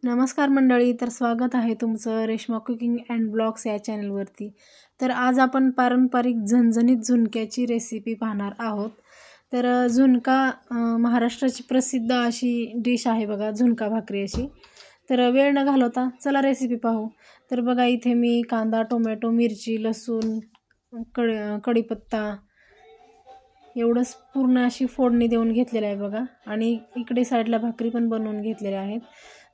नमस्कार मंडळी, तर स्वागत आहे तुमचं रेश्मा कुकिंग अँड ब्लॉग्स या चॅनलवरती। तर आज आपण पारंपरिक झणझणीत झुणक्याची रेसिपी पाहणार आहोत। तर झुणका महाराष्ट्राची प्रसिद्ध अशी डिश आहे बघा, झुणका भाकरी अशी। तर वेळ न घालवता चला रेसिपी पाहू। तर बघा, इथे मी कांदा, टोमॅटो, मिरची, लसूण, कढीपत्ता एवढंच पूर्ण अशी फोडणी देऊन घेतलेलं आहे बघा। आणि इकडे साईडला भाकरी पण बनवून घेतलेल्या आहेत।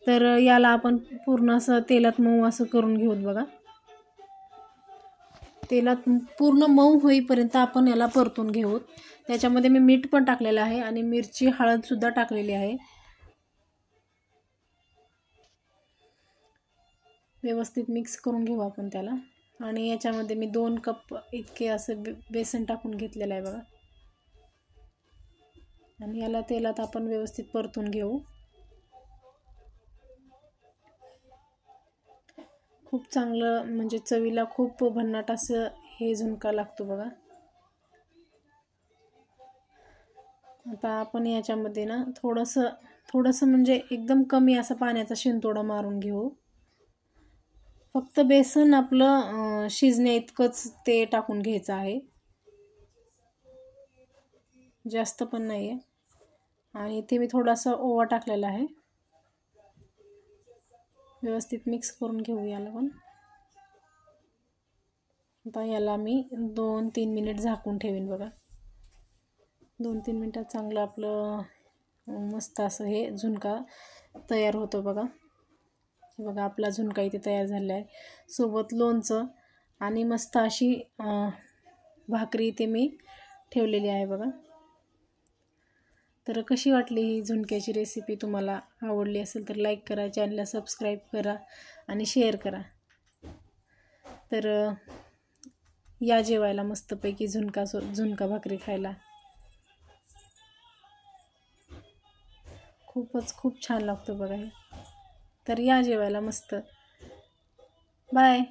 तर याला आपण पूर्ण असं तेलात मऊ असं करून घेऊत बघा। तेलात पूर्ण मऊ होईपर्यंत आपण याला परतून घेऊत। त्याच्यामध्ये मी मीठ पण टाकलेलं आहे आणि मिरची, हळद सुद्धा टाकलेली आहे। व्यवस्थित मिक्स करून घेऊ आपण त्याला। आणि याच्यामध्ये मी 2 कप इतके असं बेसन टाकून घेतलेलं आहे बघा। आणि याला तेलात आपण व्यवस्थित परतून घेऊ। खूप चांगलं म्हणजे चवीला खूप भन्नाट असं हे झुणका लागतो बघा। आता आपण याच्यामध्ये ना थोडंसं म्हणजे एकदम कमी असं पाण्याचा शिंतोडा मारून घेऊ। फक्त बेसन आपलं शिजण्या इतकंच ते टाकून घ्यायचं आहे, जास्त पण नाही आहे। आणि इथे मी थोडासा ओवा टाकलेला आहे। व्यवस्थित मिक्स करून घेऊ याला पण। आता याला मी 2-3 मिनिट झाकून ठेवीन बघा। 2-3 मिनिटात चांगलं आपलं मस्त असं हे झुणका तयार होतो बघा। बघा, आपला झुणका इथे तयार झाला आहे। सोबत लोणचं आणि मस्त अशी भाकरी इथे मी ठेवलेली आहे बघा। तर कशी वाटली ही झुणक्याची रेसिपी? तुम्हाला आवडली असेल तर लाईक करा, चॅनलला सबस्क्राईब करा आणि शेअर करा। तर या जेवायला मस्तपैकी झुणका भाकरी खायला। खूप छान लागतो बघा हे। तर या जेवायला मस्त। बाय।